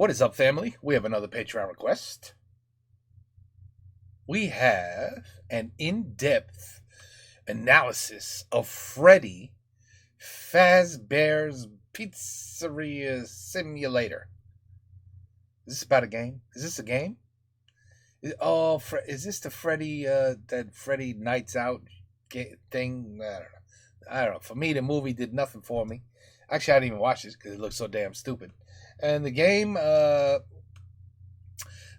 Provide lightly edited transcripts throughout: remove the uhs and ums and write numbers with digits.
What is up, family? We have another Patreon request. We have an in-depth analysis of Freddy Fazbear's Pizzeria Simulator. Is this about a game? Is this a game? Is this the Freddy, that Freddy Nights Out thing? I don't know. For me, the movie did nothing for me. Actually, I didn't even watch this because it looked so damn stupid. And the game, I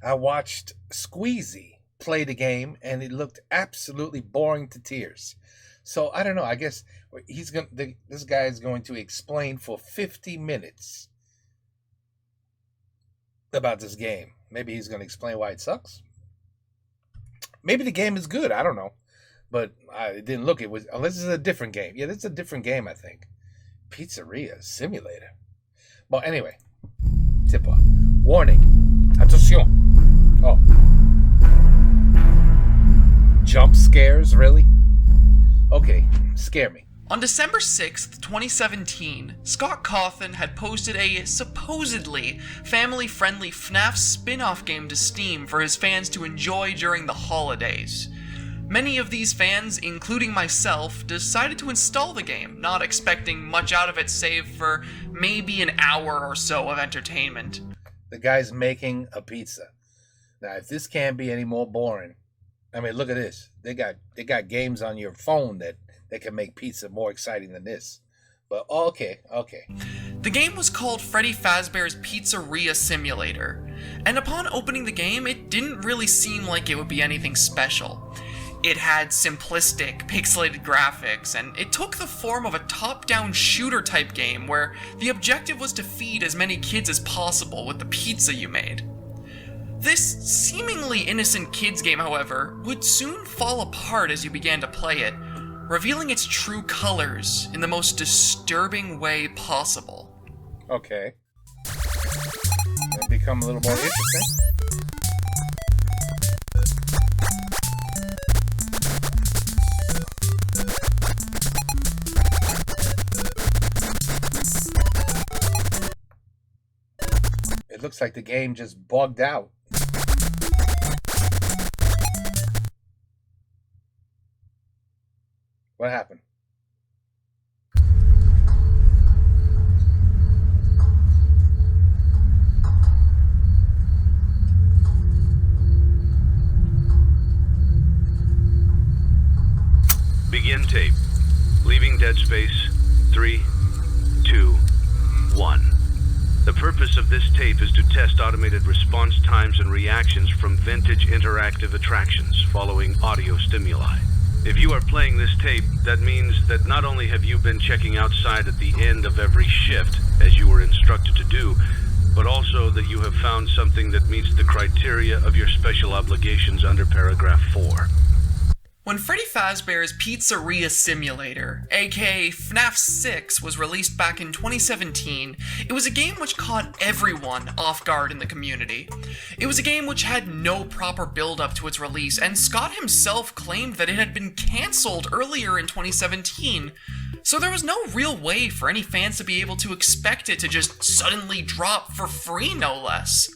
watched Squeezy play the game, and it looked absolutely boring to tears. So I don't know. I guess this guy is going to explain for 50 minutes about this game. Maybe he's going to explain why it sucks. Maybe the game is good. I don't know, but it didn't look. This is a different game. Yeah, this is a different game. I think Pizzeria Simulator. Well, anyway, tip off. Warning. Attention. Oh. Jump scares, really? Okay, scare me. On December 6th, 2017, Scott Cawthon had posted a supposedly family-friendly FNAF spin-off game to Steam for his fans to enjoy during the holidays. Many of these fans, including myself, decided to install the game, not expecting much out of it save for maybe an hour or so of entertainment. The guy's making a pizza. Now, if this can't be any more boring, I mean, look at this. They got games on your phone that can make pizza more exciting than this. But okay. The game was called Freddy Fazbear's Pizzeria Simulator, and upon opening the game, it didn't really seem like it would be anything special. It had simplistic, pixelated graphics, and it took the form of a top-down shooter-type game where the objective was to feed as many kids as possible with the pizza you made. This seemingly innocent kids game, however, would soon fall apart as you began to play it, revealing its true colors in the most disturbing way possible. Okay. It'll become a little more interesting. It looks like the game just bugged out. What happened? Begin tape. Leaving Dead Space. 3, 2, 1. The purpose of this tape is to test automated response times and reactions from vintage interactive attractions following audio stimuli. If you are playing this tape, that means that not only have you been checking outside at the end of every shift, as you were instructed to do, but also that you have found something that meets the criteria of your special obligations under paragraph 4. When Freddy Fazbear's Pizzeria Simulator, aka FNAF 6, was released back in 2017, it was a game which caught everyone off guard in the community. It was a game which had no proper build-up to its release, and Scott himself claimed that it had been cancelled earlier in 2017, so there was no real way for any fans to be able to expect it to just suddenly drop for free, no less.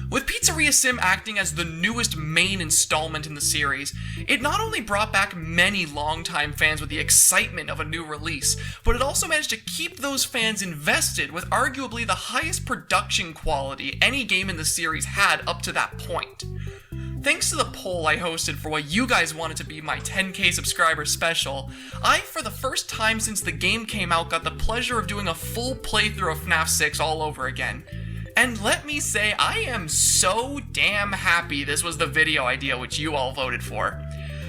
With Pizzeria Sim acting as the newest main installment in the series, it not only brought back many longtime fans with the excitement of a new release, but it also managed to keep those fans invested with arguably the highest production quality any game in the series had up to that point. Thanks to the poll I hosted for what you guys wanted to be my 10k subscriber special, I, for the first time since the game came out, got the pleasure of doing a full playthrough of FNAF 6 all over again. And let me say, I am so damn happy this was the video idea which you all voted for.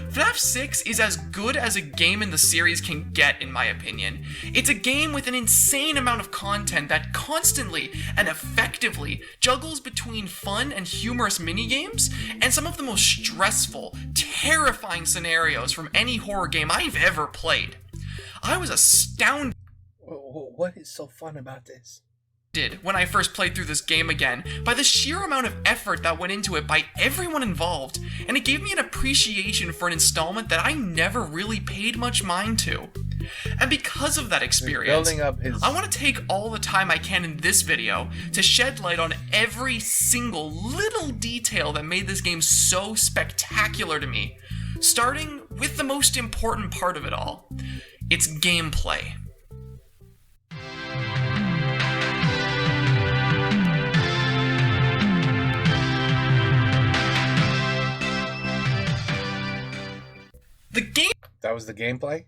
FNAF 6 is as good as a game in the series can get, in my opinion. It's a game with an insane amount of content that constantly and effectively juggles between fun and humorous minigames and some of the most stressful, terrifying scenarios from any horror game I've ever played. I was astounded. What is so fun about this? When I first played through this game again by the sheer amount of effort that went into it by everyone involved, and it gave me an appreciation for an installment that I never really paid much mind to. And because of that experience, building up his... I want to take all the time I can in this video to shed light on every single little detail that made this game so spectacular to me, starting with the most important part of it all, its gameplay. That was the gameplay?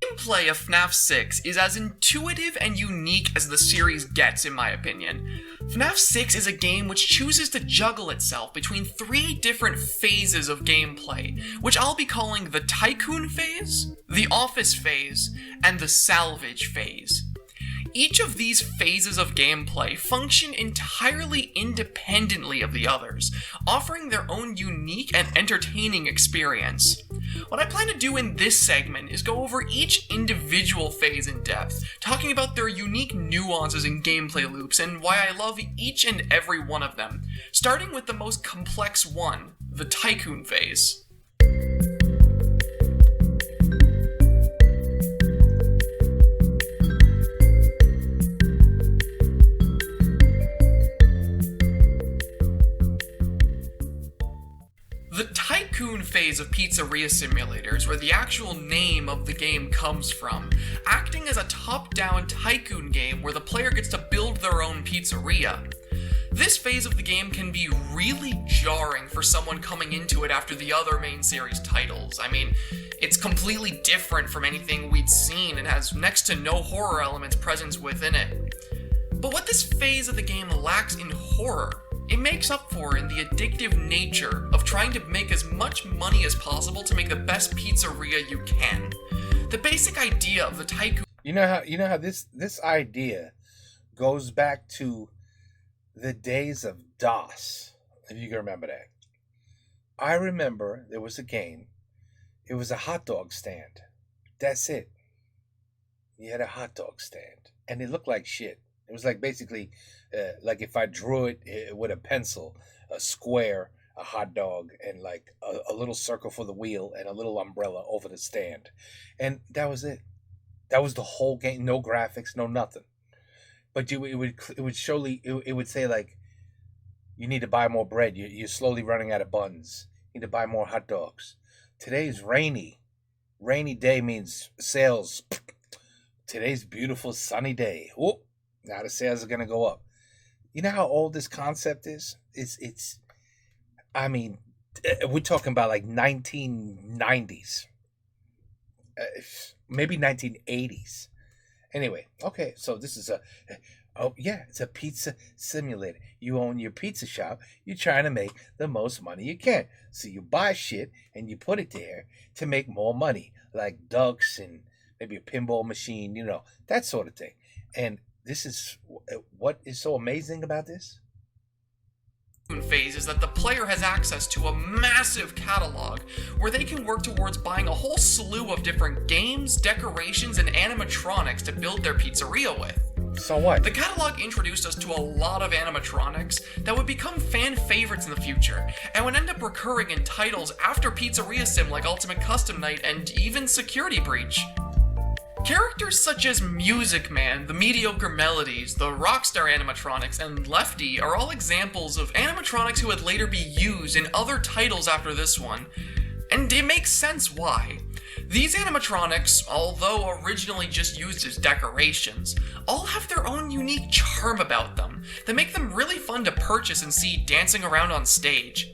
Gameplay of FNAF 6 is as intuitive and unique as the series gets, in my opinion. FNAF 6 is a game which chooses to juggle itself between 3 different phases of gameplay, which I'll be calling the tycoon phase, the office phase, and the salvage phase. Each of these phases of gameplay function entirely independently of the others, offering their own unique and entertaining experience. What I plan to do in this segment is go over each individual phase in depth, talking about their unique nuances and gameplay loops and why I love each and every one of them, starting with the most complex one, the tycoon phase. The tycoon phase of Pizzeria Simulator is where the actual name of the game comes from, acting as a top-down tycoon game where the player gets to build their own pizzeria. This phase of the game can be really jarring for someone coming into it after the other main series titles. I mean, it's completely different from anything we'd seen and has next to no horror elements present within it. But what this phase of the game lacks in horror, it makes up for in the addictive nature of trying to make as much money as possible to make the best pizzeria you can. The basic idea of the tycoon... You know how this idea goes back to the days of DOS, if you can remember that. I remember there was a game. It was a hot dog stand. That's it. You had a hot dog stand. And it looked like shit. It was like basically, like if I drew it with a pencil, a square, a hot dog, and like a little circle for the wheel and a little umbrella over the stand. And that was it. That was the whole game. No graphics, no nothing. But it would say like, you need to buy more bread. You're slowly running out of buns. You need to buy more hot dogs. Today's rainy. Rainy day means sales. Today's beautiful sunny day. Oh. Now the sales are going to go up. You know how old this concept is? I mean, we're talking about like 1990s. Maybe 1980s. Anyway, okay, so this is it's a pizza simulator. You own your pizza shop. You're trying to make the most money you can. So you buy shit and you put it there to make more money, like ducks and maybe a pinball machine, that sort of thing. And this is what is so amazing about this phase is that the player has access to a massive catalog where they can work towards buying a whole slew of different games, decorations, and animatronics to build their pizzeria with. So what? The catalog introduced us to a lot of animatronics that would become fan favorites in the future and would end up recurring in titles after Pizzeria Sim like Ultimate Custom Night and even Security Breach. Characters such as Music Man, the Mediocre Melodies, the Rockstar animatronics, and Lefty are all examples of animatronics who would later be used in other titles after this one, and it makes sense why. These animatronics, although originally just used as decorations, all have their own unique charm about them that make them really fun to purchase and see dancing around on stage.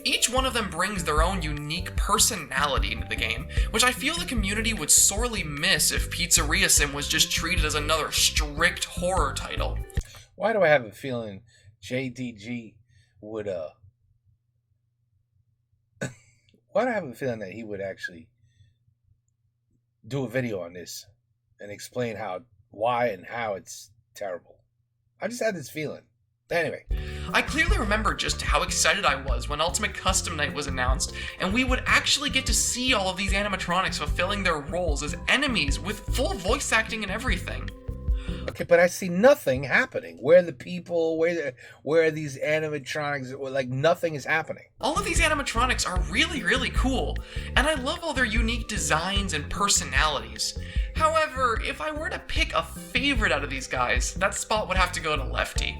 Each one of them brings their own unique personality into the game, which I feel the community would sorely miss if Pizzeria Sim was just treated as another strict horror title. Why do I have a feeling JDG would, why do I have a feeling that he would actually do a video on this and explain why and how it's terrible? I just had this feeling. Anyway. I clearly remember just how excited I was when Ultimate Custom Night was announced, and we would actually get to see all of these animatronics fulfilling their roles as enemies with full voice acting and everything. Okay, but I see nothing happening. Where are the people? Where are these animatronics? Like nothing is happening. All of these animatronics are really, really cool, and I love all their unique designs and personalities. However, if I were to pick a favorite out of these guys, that spot would have to go to Lefty.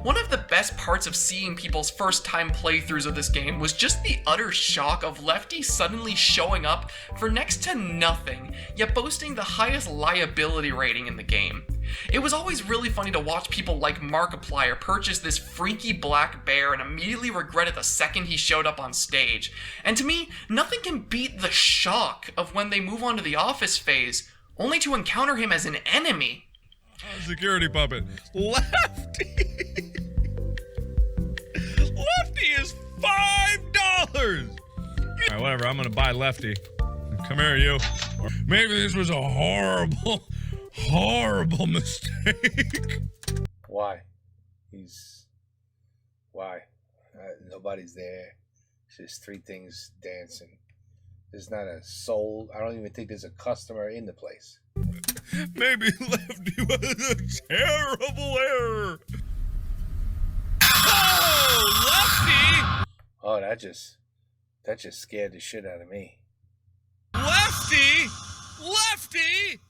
One of the best parts of seeing people's first time playthroughs of this game was just the utter shock of Lefty suddenly showing up for next to nothing, yet boasting the highest liability rating in the game. It was always really funny to watch people like Markiplier purchase this freaky black bear and immediately regret it the second he showed up on stage. And to me, nothing can beat the shock of when they move on to the office phase, only to encounter him as an enemy. Security puppet. Lefty! Lefty is $5! Alright, whatever, I'm gonna buy Lefty. Come here, you. Or maybe this was a horrible mistake. Why? Why? Nobody's there. It's just three things dancing. There's not a soul. I don't even think there's a customer in the place. Maybe Lefty was a terrible error. Oh, Lefty! Oh, that just scared the shit out of me. Lefty! Lefty!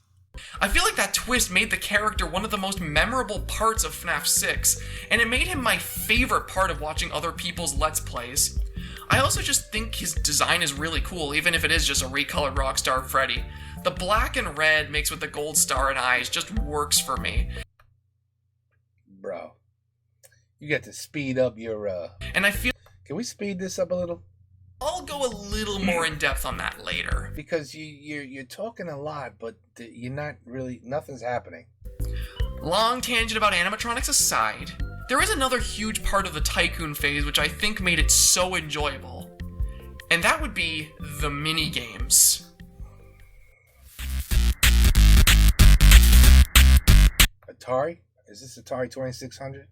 I feel like that twist made the character one of the most memorable parts of FNAF 6, and it made him my favorite part of watching other people's Let's Plays. I also just think his design is really cool, even if it is just a recolored Rockstar Freddy. The black and red mixed with the gold star and eyes just works for me. Bro, you got to speed up your, And I feel... Can we speed this up a little? I'll go a little more in depth on that later. Because you're talking a lot, but you're not really... Nothing's happening. Long tangent about animatronics aside, there is another huge part of the tycoon phase which I think made it so enjoyable. And that would be the mini-games. Atari? Is this Atari 2600?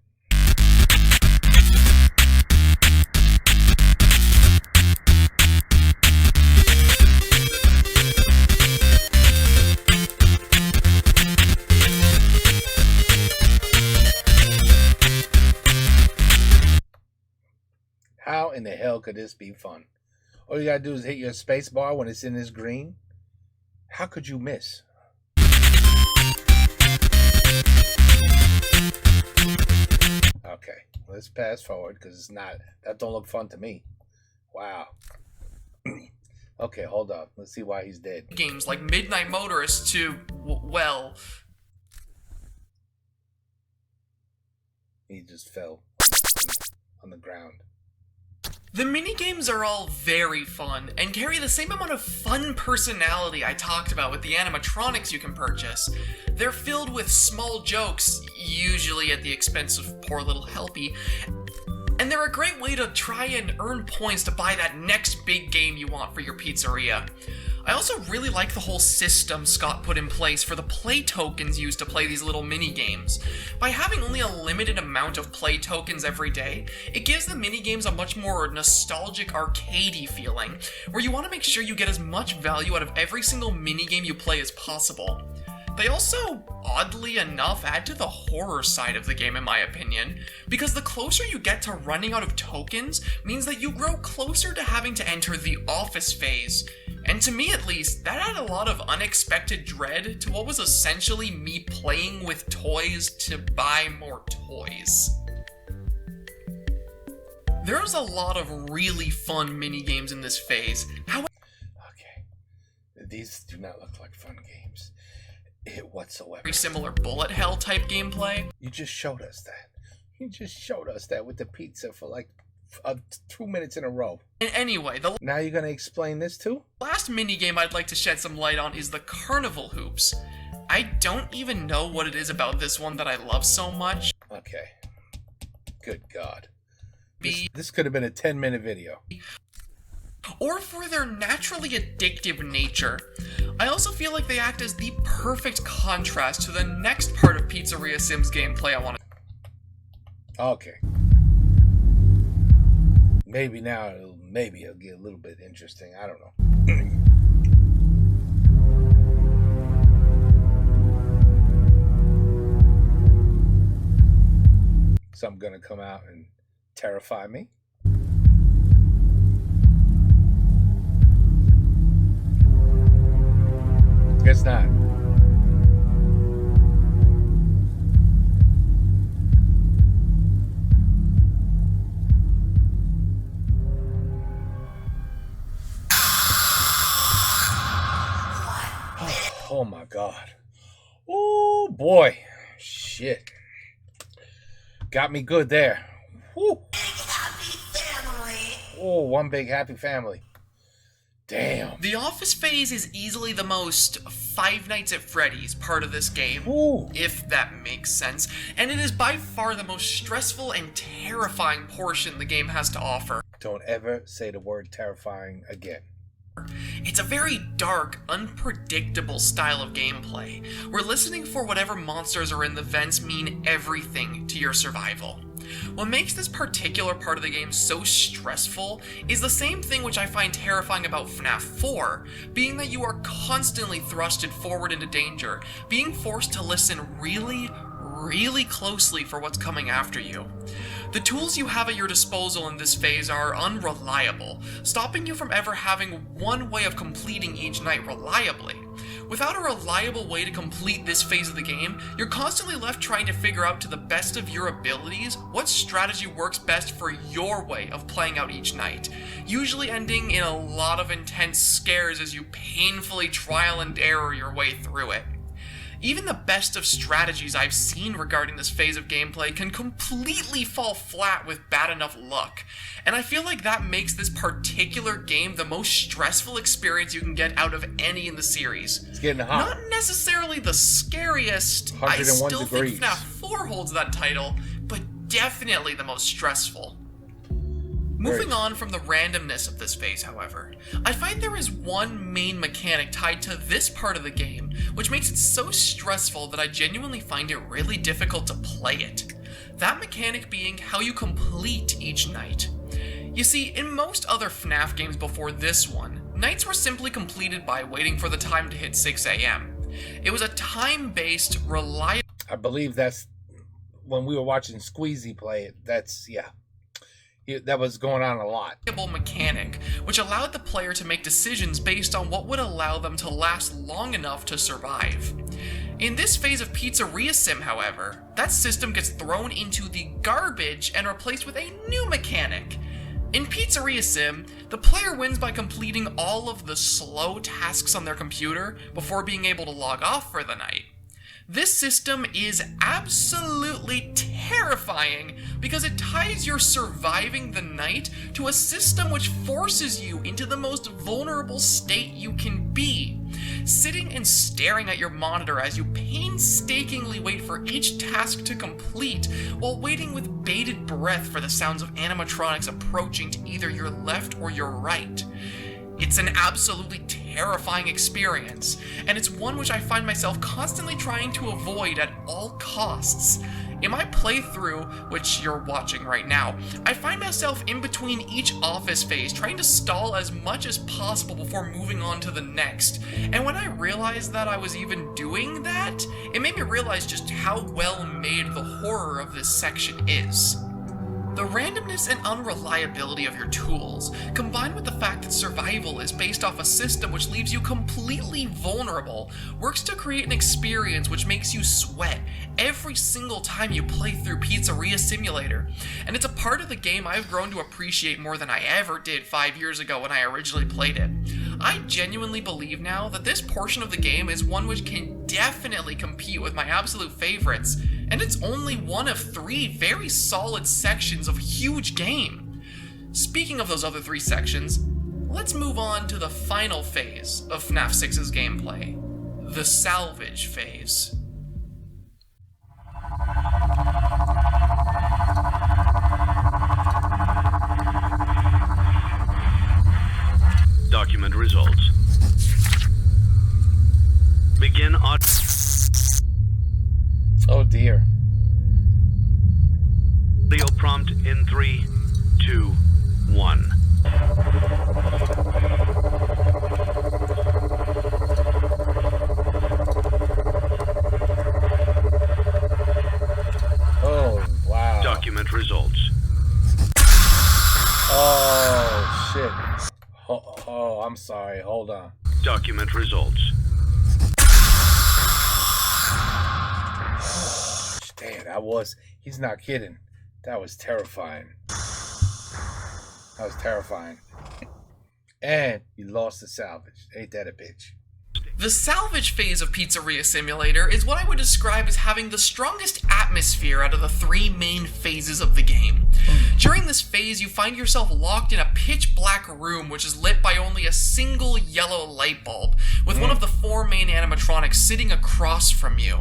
How in the hell could this be fun? All you gotta do is hit your space bar when it's in this green. How could you miss? Okay, let's pass forward because it's not. That don't look fun to me. Wow. Okay, hold on. Let's see why he's dead. Games like Midnight Motorist to, well... He just fell on the ground. The minigames are all very fun, and carry the same amount of fun personality I talked about with the animatronics you can purchase. They're filled with small jokes, usually at the expense of poor little Helpy, and they're a great way to try and earn points to buy that next big game you want for your pizzeria. I also really like the whole system Scott put in place for the play tokens used to play these little mini-games. By having only a limited amount of play tokens every day, it gives the mini-games a much more nostalgic arcadey feeling, where you want to make sure you get as much value out of every single mini-game you play as possible. They also, oddly enough, add to the horror side of the game in my opinion, because the closer you get to running out of tokens means that you grow closer to having to enter the office phase. And to me at least, that added a lot of unexpected dread to what was essentially me playing with toys to buy more toys. There was a lot of really fun minigames in this phase. Okay. These do not look like fun games. Whatsoever. Very similar bullet hell type gameplay. You just showed us that. You just showed us that with the pizza for like 2 minutes in a row. And anyway, the Now you're gonna explain this too? last minigame I'd like to shed some light on is the carnival hoops. I don't even know what it is about this one that I love so much. Okay. Good God. This could have been a 10-minute video. Or for their naturally addictive nature. I also feel like they act as the perfect contrast to the next part of Pizzeria Sim's gameplay I want to... Okay. Maybe it'll get a little bit interesting. I don't know. something gonna come out and terrify me. Guess not. Oh my god. Oh boy. Shit. Got me good there. Woo. Happy family. Oh, one big happy family. Damn. The office phase is easily the most Five Nights at Freddy's part of this game, Ooh. if that makes sense, and it is by far the most stressful and terrifying portion the game has to offer. Don't ever say the word terrifying again. It's a very dark, unpredictable style of gameplay, where listening for whatever monsters are in the vents mean everything to your survival. What makes this particular part of the game so stressful is the same thing which I find terrifying about FNAF 4, being that you are constantly thrusted forward into danger, being forced to listen really closely for what's coming after you. The tools you have at your disposal in this phase are unreliable, stopping you from ever having one way of completing each night reliably. Without a reliable way to complete this phase of the game, you're constantly left trying to figure out to the best of your abilities what strategy works best for your way of playing out each night, usually ending in a lot of intense scares as you painfully trial and error your way through it. Even the best of strategies I've seen regarding this phase of gameplay can completely fall flat with bad enough luck, and I feel like that makes this particular game the most stressful experience you can get out of any in the series. It's getting hot. Not necessarily the scariest, I 101 still degrees. think FNAF 4 holds that title, but definitely the most stressful. Moving on from the randomness of this phase, however, I find there is one main mechanic tied to this part of the game, which makes it so stressful that I genuinely find it really difficult to play it. That mechanic being how you complete each night. You see, in most other FNAF games before this one, nights were simply completed by waiting for the time to hit 6 a.m. It was a time-based, reliable... I believe that's when we were watching Squeezy play it. That's, yeah. That was going on a lot. Mechanic, which allowed the player to make decisions based on what would allow them to last long enough to survive. In this phase of Pizzeria Sim, however, that system gets thrown into the garbage and replaced with a new mechanic. In Pizzeria Sim, the player wins by completing all of the slow tasks on their computer before being able to log off for the night. This system is absolutely terrifying because it ties your surviving the night to a system which forces you into the most vulnerable state you can be, sitting and staring at your monitor as you painstakingly wait for each task to complete while waiting with bated breath for the sounds of animatronics approaching to either your left or your right. It's an absolutely terrifying experience, and it's one which I find myself constantly trying to avoid at all costs. In my playthrough, which you're watching right now, I find myself in between each office phase trying to stall as much as possible before moving on to the next, and when I realized that I was even doing that, it made me realize just how well made the horror of this section is. The randomness and unreliability of your tools, combined with the fact that survival is based off a system which leaves you completely vulnerable, works to create an experience which makes you sweat every single time you play through Pizzeria Simulator, and it's a part of the game I've grown to appreciate more than I ever did 5 years ago when I originally played it. I genuinely believe now that this portion of the game is one which can definitely compete with my absolute favorites, and it's only one of 3 very solid sections of a huge game. Speaking of those other 3 sections, let's move on to the final phase of FNAF 6's gameplay, the salvage phase. Document results. Begin audio. Oh dear. Audio prompt in 3, 2, 1. Oh wow. Document results. Oh, shit. Oh, I'm sorry. Hold on. Document results. Damn, he's not kidding. That was terrifying. And you lost the salvage. Ain't that a bitch? The salvage phase of Pizzeria Simulator is what I would describe as having the strongest atmosphere out of the three main phases of the game. During this phase, you find yourself locked in a pitch black room which is lit by only a single yellow light bulb, with one of the four main animatronics sitting across from you.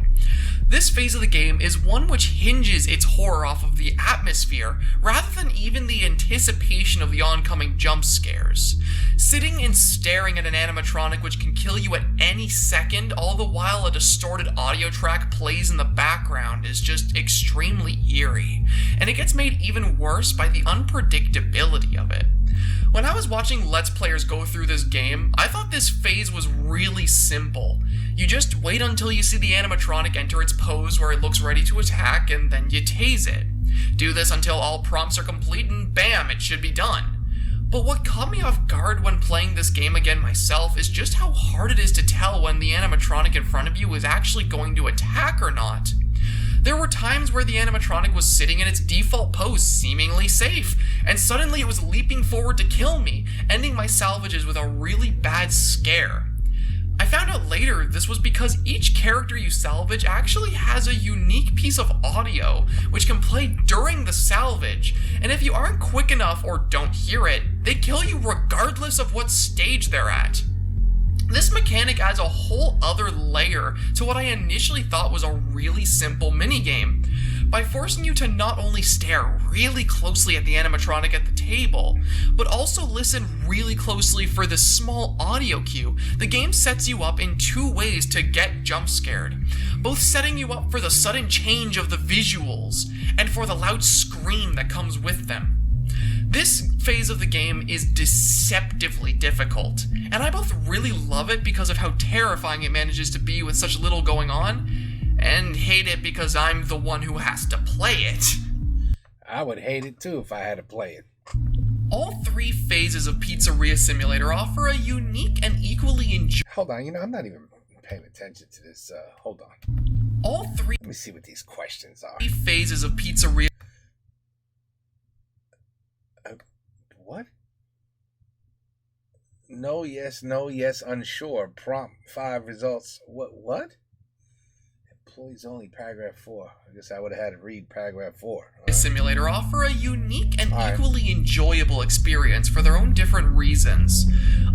This phase of the game is one which hinges its horror off of the atmosphere, rather than even the anticipation of the oncoming jump scares. Sitting and staring at an animatronic which can kill you at any second, all the while a distorted audio track plays in the background, is just extremely eerie, and it gets made even worse by the unpredictability of it. When I was watching Let's Players go through this game, I thought this phase was really simple. You just wait until you see the animatronic enter its pose where it looks ready to attack, and then you tase it. Do this until all prompts are complete, and bam, it should be done. But what caught me off guard when playing this game again myself is just how hard it is to tell when the animatronic in front of you is actually going to attack or not. There were times where the animatronic was sitting in its default pose, seemingly safe, and suddenly it was leaping forward to kill me, ending my salvages with a really bad scare. I found out later this was because each character you salvage actually has a unique piece of audio which can play during the salvage, and if you aren't quick enough or don't hear it, they kill you regardless of what stage they're at. This mechanic adds a whole other layer to what I initially thought was a really simple minigame, by forcing you to not only stare really closely at the animatronic at the table, but also listen really closely for this small audio cue. The game sets you up in two ways to get jump scared, both setting you up for the sudden change of the visuals, and for the loud scream that comes with them. This phase of the game is deceptively difficult, and I both really love it because of how terrifying it manages to be with such little going on, and hate it because I'm the one who has to play it. I would hate it too if I had to play it. All three phases of Pizzeria Simulator offer a unique and equally enjoyable... Hold on, I'm not even paying attention to this. Hold on. All three... Let me see what these questions are. Phases of Pizzeria... What? No, yes, unsure. Prompt 5 results. What? Employees only, paragraph 4. I guess I would have had to read paragraph 4. Simulator offer a unique and equally enjoyable experience for their own different reasons.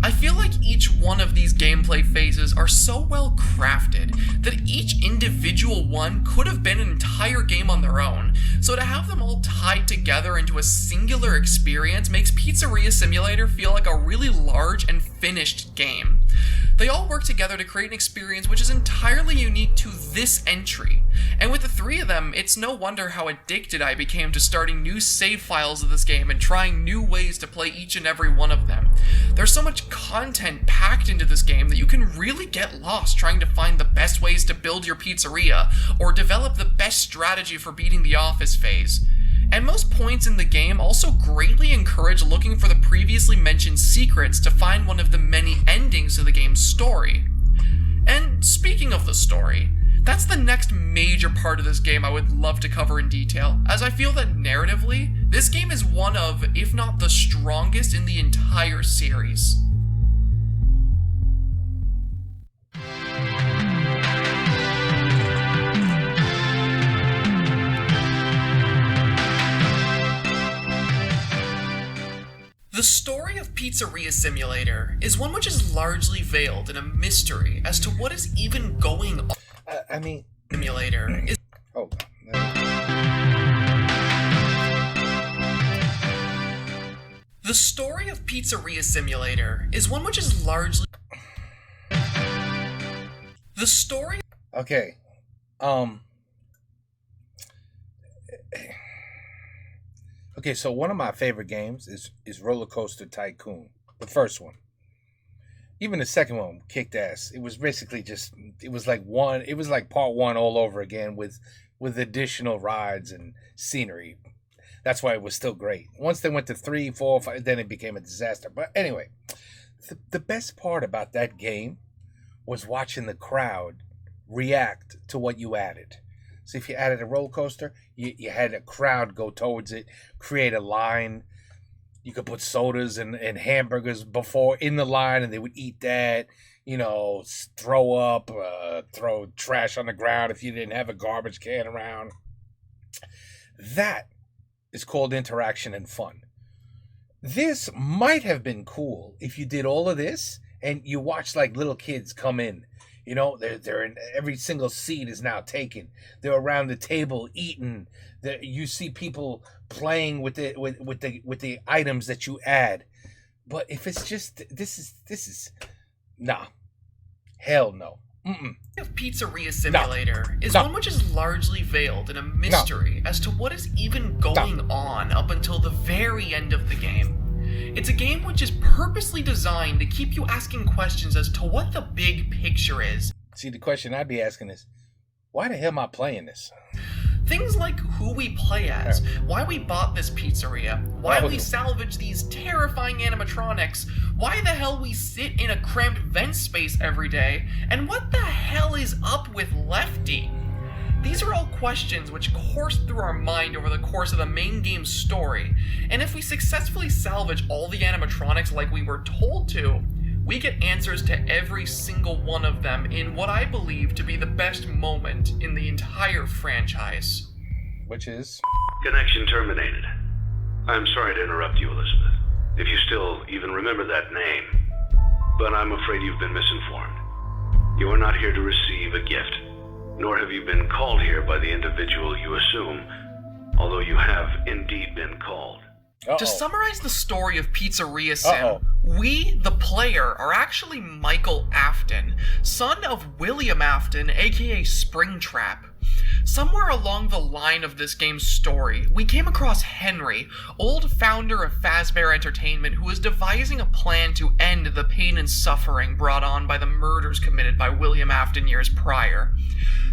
I feel like each one of these gameplay phases are so well crafted that each individual one could have been an entire game on their own, so to have them all tied together into a singular experience makes Pizzeria Simulator feel like a really large and finished game. They all work together to create an experience which is entirely unique to this entry, and with the three of them, it's no wonder how addicted I became to starting new save files of this game and trying new ways to play each and every one of them. There's so much content packed into this game that you can really get lost trying to find the best ways to build your pizzeria, or develop the best strategy for beating the office phase. And most points in the game also greatly encourage looking for the previously mentioned secrets to find one of the many endings to the game's story. And speaking of the story, that's the next major part of this game I would love to cover in detail, as I feel that narratively, this game is one of, if not the strongest in the entire series. The story of Pizzeria Simulator is one which is largely veiled in a mystery as to what is even going on. Simulator is... Hold on. The story of Pizzeria Simulator is one which is largely... The story... Okay. Okay, so one of my favorite games is Roller Coaster Tycoon. The first one. Even the second one kicked ass. It was basically it was like part one all over again with additional rides and scenery. That's why it was still great. Once they went to 3, 4, 5, then it became a disaster. But anyway, the best part about that game was watching the crowd react to what you added. So if you added a roller coaster, you had a crowd go towards it, create a line. You could put sodas and hamburgers before in the line, and they would eat that. You know, throw up, throw trash on the ground if you didn't have a garbage can around. That is called interaction and fun. This might have been cool if you did all of this and you watched like little kids come in. You know, they're in, every single seat is now taken. They're around the table eating. You see people playing with the items that you add. But if it's just this is nah, hell no. Pizzeria Simulator is one which is largely veiled in a mystery as to what is even going on up until the very end of the game. It's a game which is purposely designed to keep you asking questions as to what the big picture is. See, the question I'd be asking is, why the hell am I playing this? Things like who we play as, why we bought this pizzeria, why we salvage these terrifying animatronics, why the hell we sit in a cramped vent space every day, and what the hell is up with Lefty? These are all questions which course through our mind over the course of the main game's story, and if we successfully salvage all the animatronics like we were told to, we get answers to every single one of them in what I believe to be the best moment in the entire franchise. Which is? Connection terminated. I'm sorry to interrupt you, Elizabeth, if you still even remember that name, but I'm afraid you've been misinformed. You are not here to receive a gift, nor have you been called here by the individual you assume, although you have indeed been called. To summarize the story of Pizzeria Sim, we, the player, are actually Michael Afton, son of William Afton, aka Springtrap. Somewhere along the line of this game's story, we came across Henry, old founder of Fazbear Entertainment, who was devising a plan to end the pain and suffering brought on by the murders committed by William Afton years prior.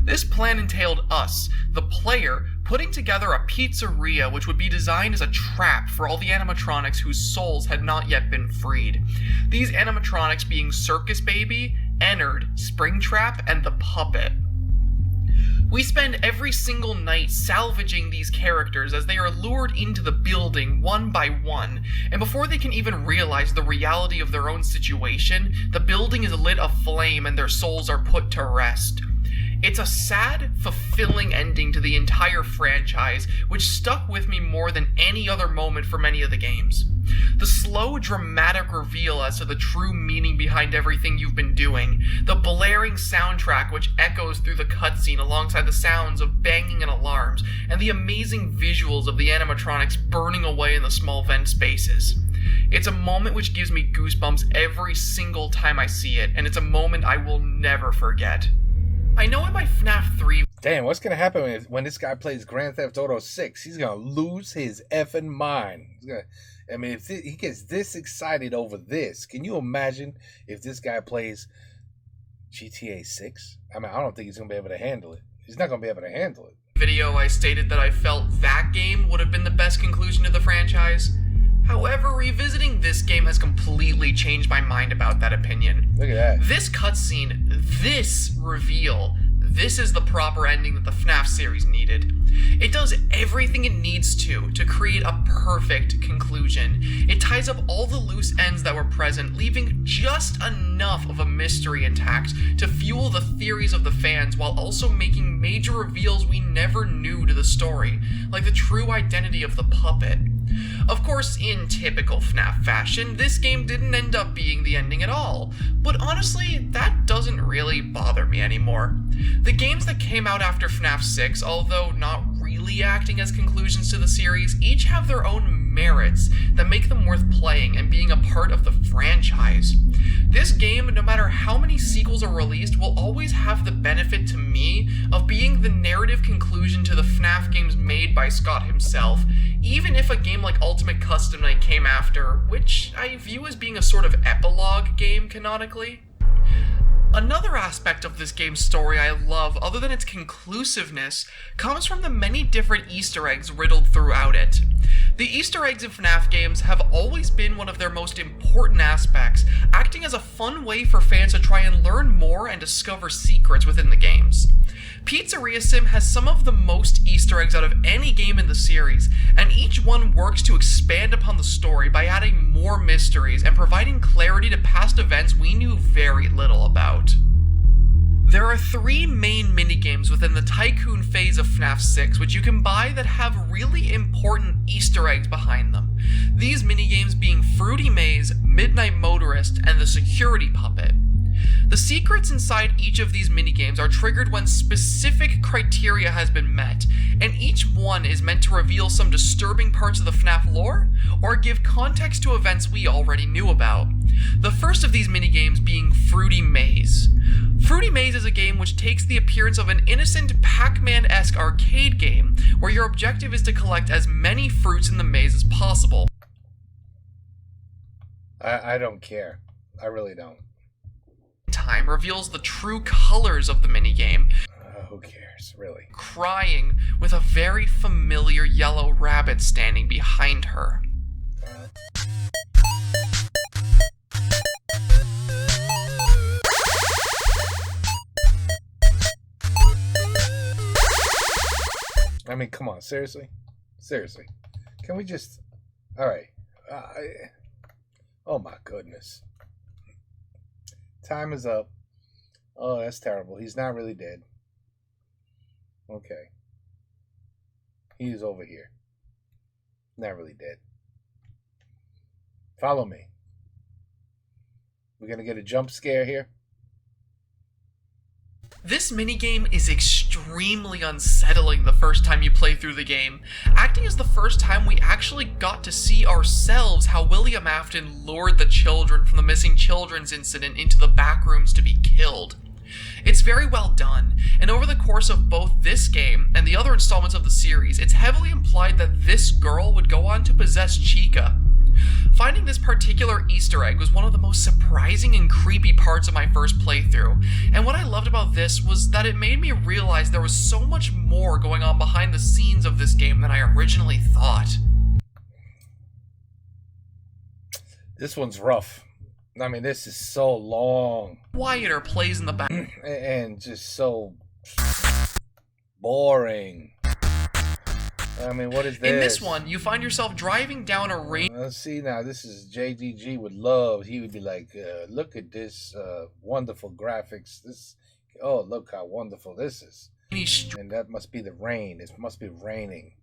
This plan entailed us, the player, putting together a pizzeria which would be designed as a trap for all the animatronics whose souls had not yet been freed. These animatronics being Circus Baby, Ennard, Springtrap, and the Puppet. We spend every single night salvaging these characters as they are lured into the building one by one, and before they can even realize the reality of their own situation, the building is lit aflame and their souls are put to rest. It's a sad, fulfilling ending to the entire franchise, which stuck with me more than any other moment for many of the games. The slow, dramatic reveal as to the true meaning behind everything you've been doing, the blaring soundtrack which echoes through the cutscene alongside the sounds of banging and alarms, and the amazing visuals of the animatronics burning away in the small vent spaces. It's a moment which gives me goosebumps every single time I see it, and it's a moment I will never forget. I know in my FNAF 3... Damn, what's gonna happen when this guy plays Grand Theft Auto 6? He's gonna lose his effing mind. I mean, if he gets this excited over this, can you imagine if this guy plays GTA 6? I mean, I don't think he's gonna be able to handle it. He's not gonna be able to handle it. Video, I stated that I felt that game would have been the best conclusion to the franchise. However, revisiting this game has completely changed my mind about that opinion. Look at that. This cutscene, this reveal, this is the proper ending that the FNAF series needed. It does everything it needs to create a perfect conclusion. It ties up all the loose ends that were present, leaving just enough of a mystery intact to fuel the theories of the fans while also making major reveals we never knew to the story, like the true identity of the puppet. Of course, in typical FNAF fashion, this game didn't end up being the ending at all, but honestly, that doesn't really bother me anymore. The games that came out after FNAF 6, although not really acting as conclusions to the series, each have their own merits that make them worth playing and being a part of the franchise. This game, no matter how many sequels are released, will always have the benefit to me of being the narrative conclusion to the FNAF games made by Scott himself, even if a game like Ultimate Custom Night came after, which I view as being a sort of epilogue game canonically. Another aspect of this game's story I love, other than its conclusiveness, comes from the many different Easter eggs riddled throughout it. The Easter eggs in FNAF games have always been one of their most important aspects, acting as a fun way for fans to try and learn more and discover secrets within the games. Pizzeria Sim has some of the most Easter eggs out of any game in the series, and each one works to expand upon the story by adding more mysteries and providing clarity to past events we knew very little about. There are 3 main minigames within the Tycoon phase of FNAF 6 which you can buy that have really important Easter eggs behind them. These minigames being Fruity Maze, Midnight Motorist, and the Security Puppet. The secrets inside each of these minigames are triggered when specific criteria has been met, and each one is meant to reveal some disturbing parts of the FNAF lore, or give context to events we already knew about. The first of these minigames being Fruity Maze. Fruity Maze is a game which takes the appearance of an innocent Pac-Man-esque arcade game, where your objective is to collect as many fruits in the maze as possible. I don't care. I really don't. Time reveals the true colors of the minigame, Who cares, really? crying with a very familiar yellow rabbit standing behind her. I mean, come on, seriously? Seriously. Can we just... Alright. Oh my goodness. Time is up. Oh, that's terrible. He's not really dead. Okay. He's over here. Not really dead. Follow me. We're gonna get a jump scare here. This minigame is extremely unsettling the first time you play through the game, acting as the first time we actually got to see ourselves how William Afton lured the children from the missing children's incident into the back rooms to be killed. It's very well done, and over the course of both this game and the other installments of the series, it's heavily implied that this girl would go on to possess Chica. Finding this particular Easter egg was one of the most surprising and creepy parts of my first playthrough, and what I loved about this was that it made me realize there was so much more going on behind the scenes of this game than I originally thought. This one's rough. I mean, this is so long. Quieter plays in the back. And just so boring. I mean, what is this? In this one, you find yourself driving down a range. Let's see now. This is JDG would love. He would be like, "Look at this wonderful graphics. This, oh, look how wonderful this is." And that must be the rain. It must be raining.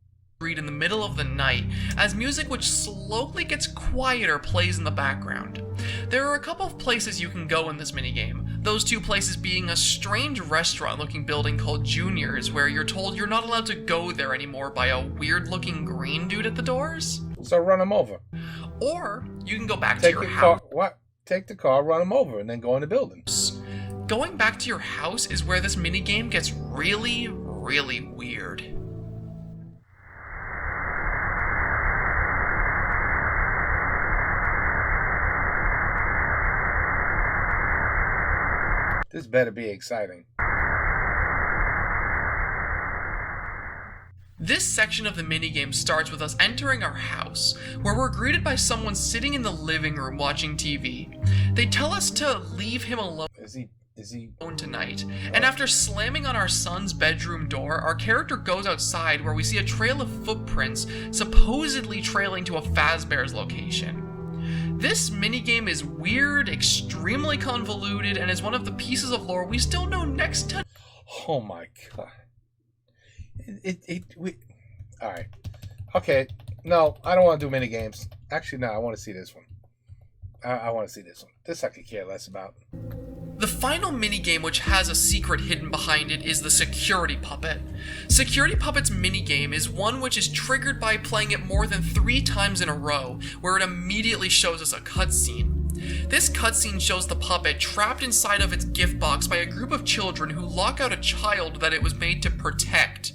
In the middle of the night, as music which slowly gets quieter plays in the background. There are a couple of places you can go in this minigame, those 2 places being a strange restaurant-looking building called Junior's, where you're told you're not allowed to go there anymore by a weird-looking green dude at the doors. So run him over. Or, you can go back to your house. Car, what? Take the car, run him over, and then go in the building. Going back to your house is where this minigame gets really, really weird. This better be exciting. This section of the minigame starts with us entering our house, where we're greeted by someone sitting in the living room watching TV. They tell us to leave him alone Is he tonight, and after slamming on our son's bedroom door, our character goes outside where we see a trail of footprints supposedly trailing to a Fazbear's location. This minigame is weird, extremely convoluted, and is one of the pieces of lore we still know next to... Oh my god. Alright. Okay. No, I don't want to do mini games. Actually, no, I want to see this one. I want to see this one. This I could care less about. The final minigame which has a secret hidden behind it is the Security Puppet. Security Puppet's minigame is one which is triggered by playing it more than 3 times in a row, where it immediately shows us a cutscene. This cutscene shows the puppet trapped inside of its gift box by a group of children who lock out a child that it was made to protect.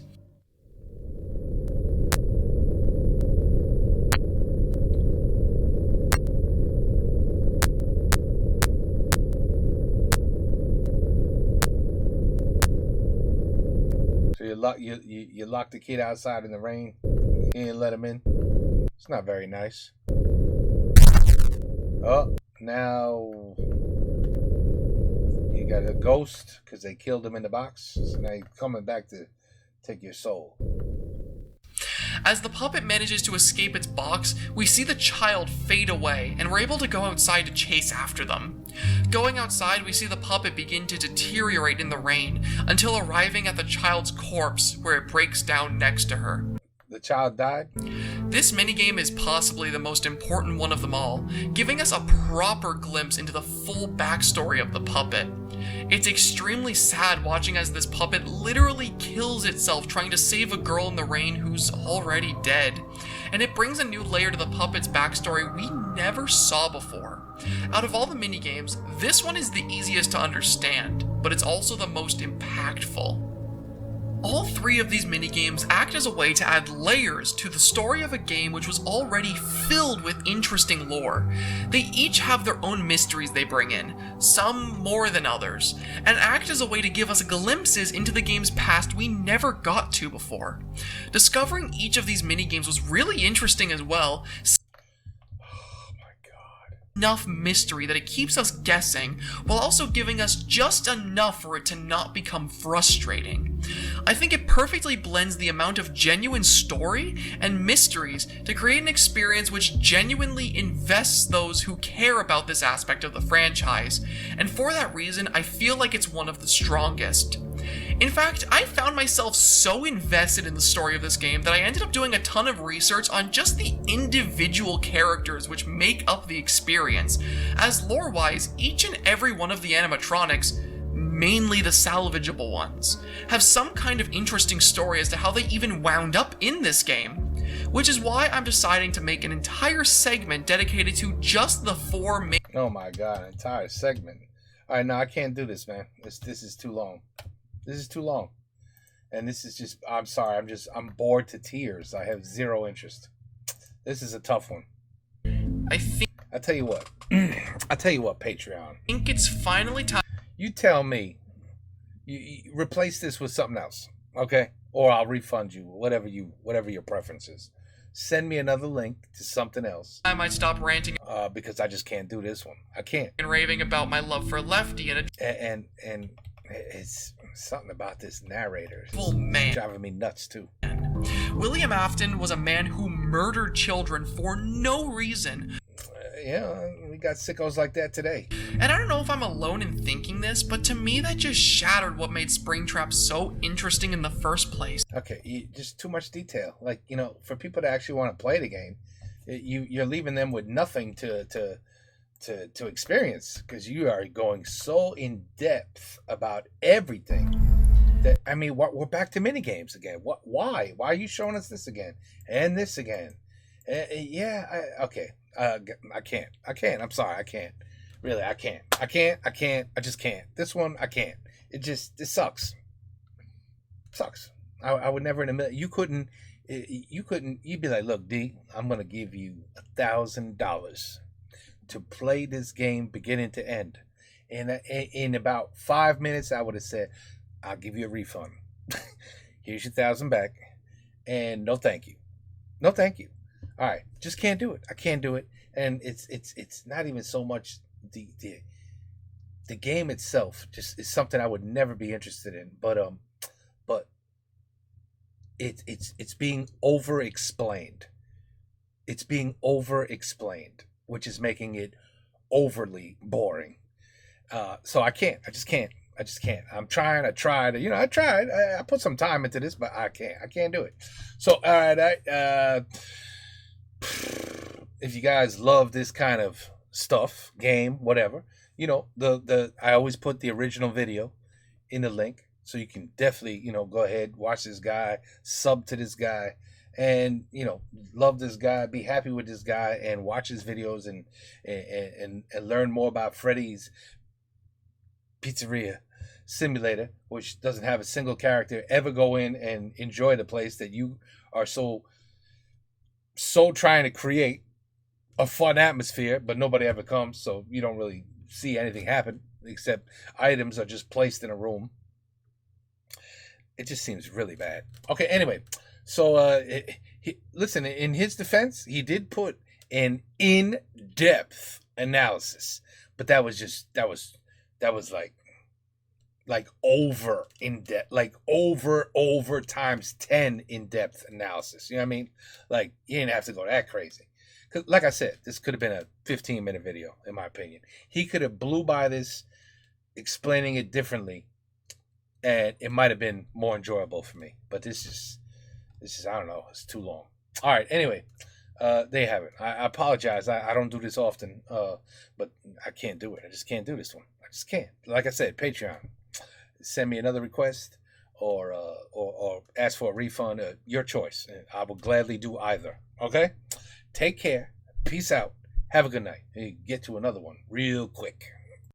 you lock the kid outside in the rain. You didn't let him in. It's not very nice. Oh, now you got a ghost because they killed him in the box. So now he's coming back to take your soul. As the puppet manages to escape its box, we see the child fade away, and we're able to go outside to chase after them. Going outside, we see the puppet begin to deteriorate in the rain, until arriving at the child's corpse, where it breaks down next to her. The child died? This minigame is possibly the most important one of them all, giving us a proper glimpse into the full backstory of the puppet. It's extremely sad watching as this puppet literally kills itself trying to save a girl in the rain who's already dead, and it brings a new layer to the puppet's backstory we never saw before. Out of all the minigames, this one is the easiest to understand, but it's also the most impactful. All three of these minigames act as a way to add layers to the story of a game which was already filled with interesting lore. They each have their own mysteries they bring in, some more than others, and act as a way to give us glimpses into the game's past we never got to before. Discovering each of these minigames was really interesting as well. Enough mystery that it keeps us guessing, while also giving us just enough for it to not become frustrating. I think it perfectly blends the amount of genuine story and mysteries to create an experience which genuinely invests those who care about this aspect of the franchise, and for that reason I feel like it's one of the strongest. In fact, I found myself so invested in the story of this game that I ended up doing a ton of research on just the individual characters which make up the experience, as lore-wise, each and every one of the animatronics, mainly the salvageable ones, have some kind of interesting story as to how they even wound up in this game, which is why I'm deciding to make an entire segment dedicated to just the four main... Oh my god, an entire segment. Alright, no, I can't do this, man. This is too long. This is too long. And this is just, I'm sorry, I'm bored to tears. I have zero interest. This is a tough one. I tell you what, Patreon. I think it's finally time. You tell me, you replace this with something else, okay? Or I'll refund you, whatever your preference is. Send me another link to something else. I might stop ranting because I just can't do this one. I can't. And raving about my love for Lefty and it's something about this narrator. Oh man, driving me nuts too. William Afton was a man who murdered children for no reason. Yeah, we got sickos like that today. And I don't know if I'm alone in thinking this, but to me that just shattered what made Springtrap so interesting in the first place. Okay, just too much detail. Like, for people to actually want to play the game, you're leaving them with nothing to experience, because you are going so in depth about everything that, I mean, we're back to minigames again. Why are you showing us this again and this again? Okay. I can't. I'm sorry. I can't. Really, I can't. I just can't. This one, I can't. It sucks. Sucks. I would never in a million. You couldn't. You'd be like, look, D, I'm gonna give you $1,000 to play this game beginning to end. And in about 5 minutes, I would have said, I'll give you a refund. Here's your $1,000 back, and no thank you. No thank you. All right, just can't do it. I can't do it, and it's not even so much the game itself. Just is something I would never be interested in. But it's being over explained. It's being over explained, which is making it overly boring. So I can't. I just can't. I tried. I put some time into this, but I can't do it. So, all right. If you guys love this kind of stuff, game, whatever, I always put the original video in the link, so you can definitely, go ahead, watch this guy, sub to this guy, and love this guy, be happy with this guy, and watch his videos and learn more about Freddy's Pizzeria Simulator, which doesn't have a single character. Ever go in and enjoy the place that you are so trying to create a fun atmosphere, but nobody ever comes, so you don't really see anything happen except items are just placed in a room. It just seems really bad. Okay, anyway, so listen. In his defense, he did put an in-depth analysis, but that was like over in depth, like over times 10 in depth analysis. You know what I mean? Like you didn't have to go that crazy. Cause like I said, this could have been a 15-minute video, in my opinion. He could have blew by this, explaining it differently, and it might have been more enjoyable for me. But this is I don't know, it's too long. All right, anyway, there you have it. I apologize. I don't do this often, but I can't do it. I just can't do this one. I just can't. Like I said, Patreon. Send me another request or ask for a refund. Your choice. I will gladly do either. Okay? Take care. Peace out. Have a good night. And get to another one real quick.